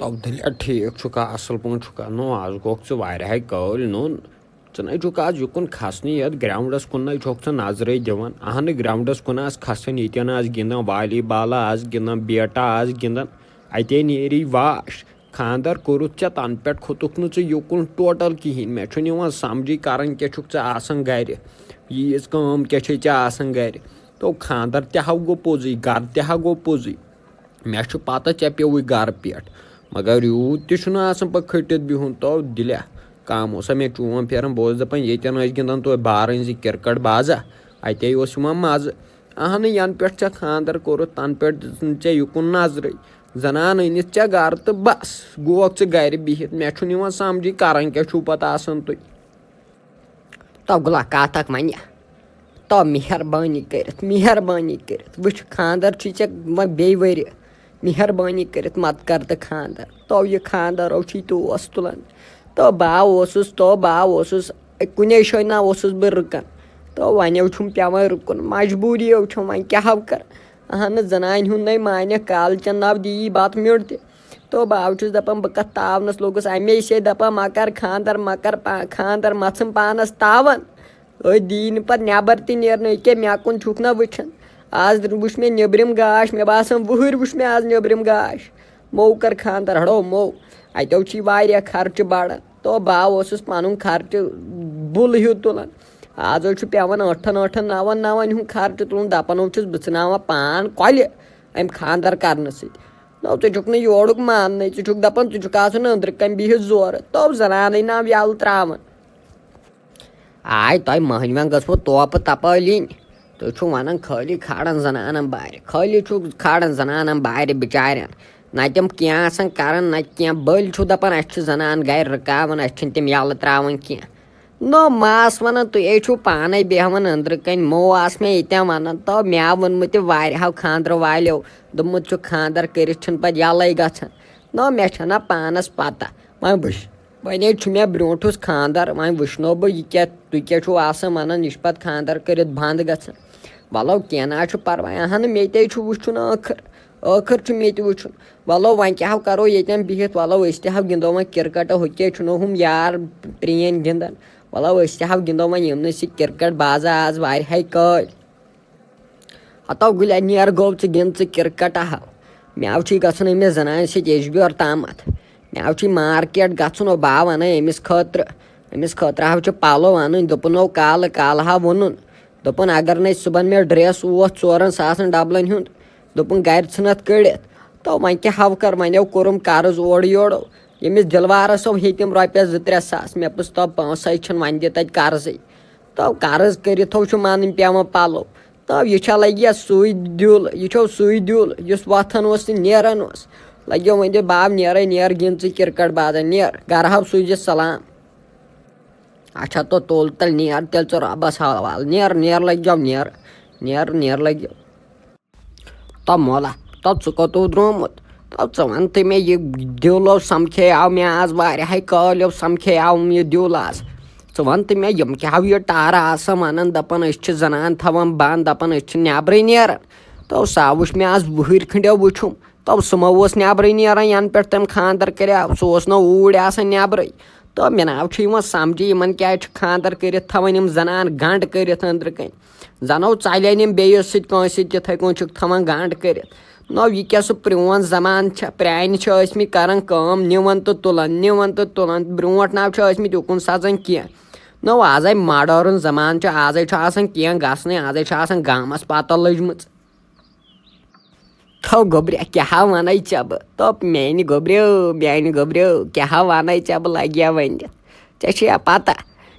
तब्दीलिया ठीक छुका असल पन छुका नो आज गोक च वायरहाय कौल नोन चनाई छुका आज युकुन खसनी यद ग्राउंडस कुन छोक च नजरे दिवन अहन ग्राउंडस कुन आज खसन यन आज गिंदन वालीबाल आज गिंदन बेटा आज गिंदन अते नेरी वाश खानदर कोरुत च तन पे खोतुक न च युकुन टोटल कहिन मे छु निवन समझी करन क्या छुक च आसन गर यीज काम क्या छ च आसन गर तो खानदर तह गो पोजी गर तह गो पोजी मे छु पता चे पेवु गर पे मगर यूत तह पे खटित बिहुन तो दिल्या काम मे चून फेरन बह दपान यन गिंदन तो बारन जी क्रिकेट बाजा अते मज अहन यन पे खानदर कोर तन पे दिे युकुन नजर जनान अनित चे गर तो बस गोक गर बिहित मे छु समझी करन क्या पता तुम तो गुला कत मन तो मेहरबानी कर वो खानदर चे बे वरि मेहरबानी कर मत कर तो खानदर तो यह खानदर दोस तुलान तो बह कुने शना बह रुकन तो वन छुम पे रुकन मजबूरी छुम वन क्या कर अहन जनान हुंद नहीं मान काल चन नव दी बत मिट तो बह दपान बह कत तावनस लोगस अमे से दपान मकर खानदर मथम पानस तावन दीन पे नबर तन क्या मे कुन छुक ना वुचन आज वुच मे नबरम गाश मे बासान वुहर वुच मे आज नबरम गाश मो कर खानदर हड़ो मो अतो खर्च बढ़ान तो बह पन खर्च बुल हूँ तुलान आज पेवन 8-9 हूँ खर्च तुलन दपान बह पान कल अम खानदर कर नो चुक योड़ुक मान चुक दपान आसन अंदर कन बिहित जोर तो जनान नाव यल त्रावन आय तह महनवन गो तोप तपलिन तुम वन खाली खड़न जनान बार खाली खड़न जनान बार बिचार न तम क्या कर न क्या बल दपान अ जनान गर रुकावन तम यल त्रावन क्या नो मास वन तुम पाने बेहवन अंदर कन मो आस मे ये वन तो मे वोनमुत वारियाव खानदर वालो दोमुत खानदर कर पे यल गन नो मे ना पानस पता वन वुच वे मे ब्रोस खानदर वन वुचनो बह क्या तुम वन यह पे खानदर कर बंद गन वलो क्या ना परवा अहन मे ते वुचन आखिर मे वुचन वलो वन क्या करो ये बिहित वलो तह गिंदो वन क्रिकेट हुके हम यार प्रेन गिंदन वलो तह गिंदो वन यमन क्रिकेट बाजा आज वारियाह कल हतो गुल नेर गो गिंद क्रिकेट मे गन अमिस जनान सजब्योर तामत मे मार्केट गन बह वन अमिस खतर पलो अन दोपनो काल हा वोन दोपन अगर न सुबह मे ड्रेस 4,000 डबलन हुंद दोपन गर थ कड़ित तो वन क्या कर वनो कोरम कर्ज ओर योड़ो यमिस दिलवारस हेतम रोपियस 2-3 सास मे पुस तो 5 वन दि तत कर्ज तो कर्ज कर मान पेवन पलो तो यह लगे सुई दुल इस वथन नेरान लगे वन बाब नेर गिंद क्रिकेट बाजा नेर गर हाव सूझ सलाम अच्छा तो तोल तल नेर तेल रबस हवाल नेर लगे नेर लगे तो मोला तो कतो द्रोमुत तो वन तो मे यह दिल समखे आव मे आज वारियाह कल समखे आव यह दिल आज वन तो मे यम क्या यह टार वन दपान जनान थवान बंद दपान नबर नेरान तो सा वुच मे आज वुहर खंडो वुचुम तो सुमो नबर नेरान यन पे तम खानदर कर सह ऊर नबर तो मे नाव समझी इन क्या खानदर कर थवान जनान गंड कर अंदर कन जनो चलन बेस तथे कन थवान गंड कर नो यह क्या सह प्रोन जमान प्रान कर निवन तो तुलान ब्रोट नाव उकुन सजन क्या नो आज मॉडर्न जमान आज क्या गसन आज गामस पता लजम तो गोब्रे क्या वन चे बह तो मेन गोब्रो क्या वन चे बह लगे वन ऐ पता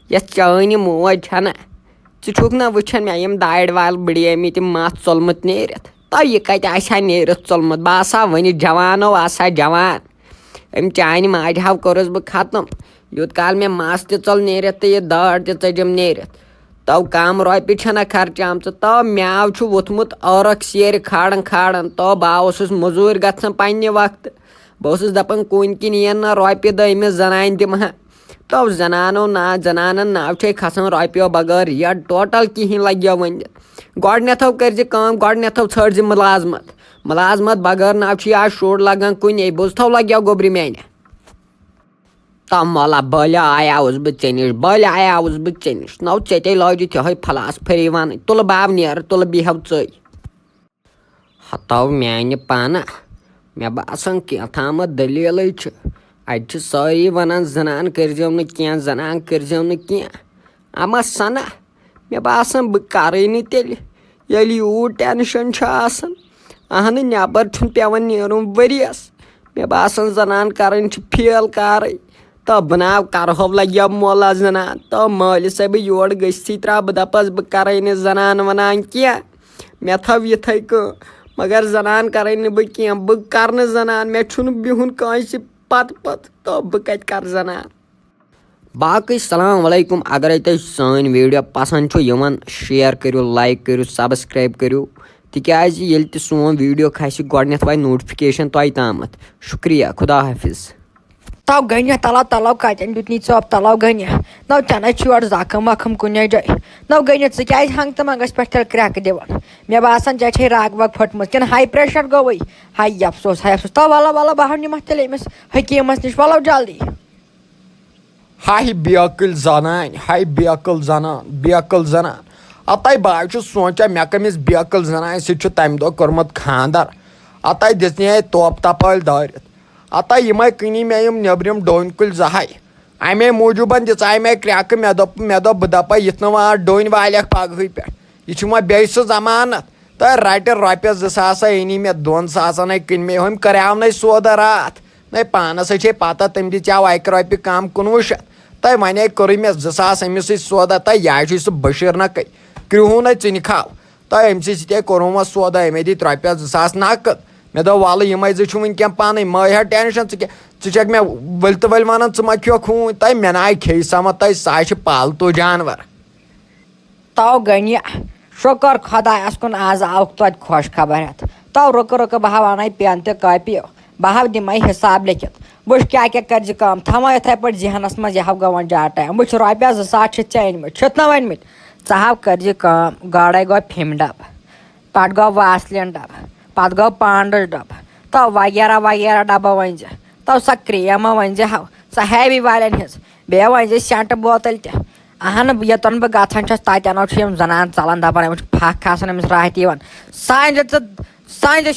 यस चान मोज छना छुक ना वुचन मे यम दाड़ वाल बड़ेमित मत चलमुत नेरित तो यह कत नेरित चलमुत बह आसा वन जवानो आसा जवान अम चान माज हाव कर्स बह खत्म यूत काल मे मस तल नेरित तो यह दाड़ तजम नेरित तो कम रोपि छना खर्च आमच तो मे वोथमुत औरख सेर खाड़न तो बह मजूर गसन पन्ने वक्त बह दपान कुन किन यन ना रोपि दह अमिस जनान दिमहा तो जनानन नाव खसान रोपियो बगैर रेट टोटल कहें लगे वन गोडनेथो कर गोडनेथो छड़ मुलाजमत मुलाजमत बगैर नाव आज शोर लगान कुन बोज थो लग्या गोब्री मैंने तो मोला बल आयाउस बह ऐ नश बल आयाउस बह ऐ नश नौ चे लज थे फलासफरी वन तुल बाब नेर तुल बिहव च हतो मैंने पाना मे बासान क्या दलील अत सारी वन जनान करजो न जनान करजो न अमा सना मे बासान बह कर तेल यूर टेंशन अहन नबर पेवन नेरुन वरियस मे बासान जनान कर फेल कार तो बनाव करहो लग्या मोला जनान तो माल सब योर गसी त्रा बह दपस बह कर जनान वनान क्या मे थव ये मगर जनान कर बह कर जनान मे बिहुन कंस पत पत तो बह कत कर जनान बाकी सलाम वालेकुम अगर तुम सान वीडियो पसंद शेयर करो लाइक करो सब्सक्राइब करो तिकाज येल ते सोन वीडियो खस गोडनेथ वाय नोटिफिकेशन तोय तामत शुक्रिया खुदा हाफिज तव गन तलाव कतन दुतनी चप तलाव गन नव चन योर जखम वखम कुन जाए नव गन क्या हंग तो मंगस पे क्रैक दिवान मे बासान चे राग वग फटम कि हाई प्रेशर गई हाई अफसोस तो वलो वलो बह निम तेल अमिस हकीमस नश वलो जल्दी हाय बेअकल जनान अतः बह सोचा मे कमिस बेअकल जनान सह तम दह कोर्मुत खानदार अतः दिसने तोप तपाल दारित अतः यमे कनी मे नबरम डोन कुल जहाय अमे मूजूबन दिचाय मे क्रैक मे दोप बह दपा यथ डोन वाल पगह पे यह बे सह जमानत तो रट रॉपियस 2000 अनी मे 2,000 कन मे हम कराव न सौदा रात न पानस हे पता तम दिव 1 रॉपि कम 1900 तो वन कोर मे 2000 अमिस सौदा तो यह सह बशीर नक क्रिहू न इन खाव तो अमस सत कोरम सौदा अमे दित रॉपियस 2000 नकद मे दो वाल यम वन पान मह टेंशन चेक मे वल तो वल वन मा खो खून तो मे ना खे समझ तो सह पालतू जानवर तो गन शुक्र खुदायस कुन आज आउक तो खुश खबर हेत तो रुक बह वन पेन तो कॉपी बह दिम हिसाब लिखित वुच क्या कर कम थमा इथे पे जहनस मज यह गो वन ज्यादा टाइम वुच रॉपियस 2000 ऐ अनमित ना वन हाँ कर कम गाड़े गो फिम डब पे गो वासलिन डब पे गो पांडस डब तो वगैरह वगैरह डब्बा वन तो सह क्रीम वन हाव सह हैवी वालन हज बे वन सेंट बोतल तहन योतन बह गन तनो जनान चलान दपान फक खसान अमिस राहत सान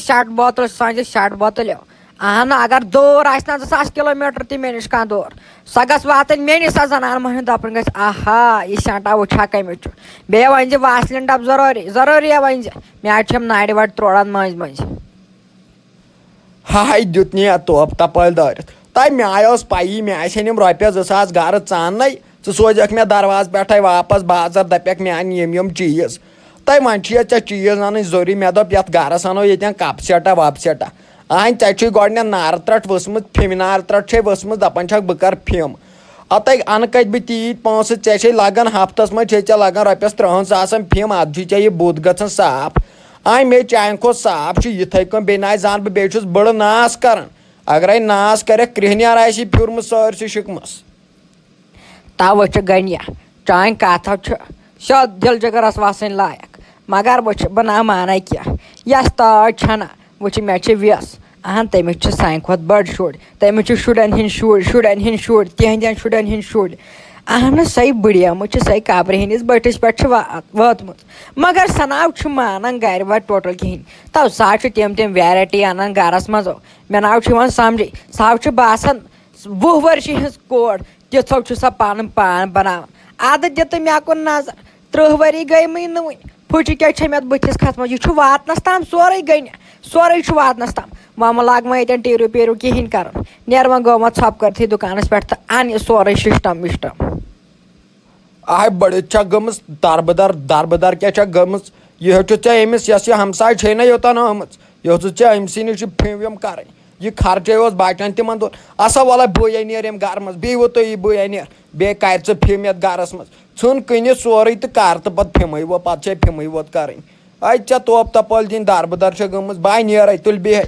शर्ट बोतल अहन अगर दूर आ 2,000 किलोमीटर ते मे नश कह दूर सह गस वातन मे नश जनान मोहन दपन गस आहा यह शंटा वुछा कमिच बे वन वासलिन डब जरूरी वन मे नाड़ वड़ त्रोड़ान मज मज हाय दुतनी तोप तपाल दारित तो मे आयोस पई मे आम रॉपियस 2000 गर चान सोजक मे दरवाज पे वापस बाजार दपक मे अन यम चीज तो वन चीज अन जरूरी मे दोप ये गरस अनो ये कप सेटा वप सेटा अहन चे गोडने नार त्रट वसम फिम नार त्रट वसम दपान बह कर फिम अतः अन कत बह तीत पोस चे लगन हफ्तस मे लगन रॉपियस 300 फिम अद यह बुत ग साफ अह मे चान खो साफ इथे कन बे ना जान बह बेस बड़ नास कर अगर नास कर क्रिहनियार आसि फिरम सारसी शिकमस तव गन चान कथ शो दिल जगरस वसन लायक मगर बह ना मान क्या यस ताज छना वुच मे वेस अहन तमिस सान खुद बड़ शुर तमिस शुरन हिंद शुर तिहंदन शुरन हिंद शुर अहन सही बुड़ियमुत सही कब्र हंदिस बटिस पे वातमुत मगर सनाव मानान गर वर टोटल कहें तो सह तम वैरायटी अनान गरस मजो मे नाव समझ सह बासान 20 वर्ष हज कोर तिथो सह पान बनान अद दित मे कुन नजर 30 वरी गई वन फुट क्या मे बुथिस खत्म यह वातनस ताम सोरे वातनस ताम वम लाग ये टीरू पीरू कहें कर नेर वन गो छप कर दुकान पे तो अन सोरे सिस्टम विस्टम आह बड़ गम दरबदर क्या गम यह अमिस यस हमसाय छे ना योतन आमच यह अमसी नश फिम कर यह खर्चे बचन तिम दोन असा वाला बे नेर गर मज बे वो तुम बे नेर बे कर फिम ये गरस मज इन कन सोरे तो कर तो पे फिम वो पे फिम वोत कर तोप तपल दिन दरबदर गम बह नेर तुल बे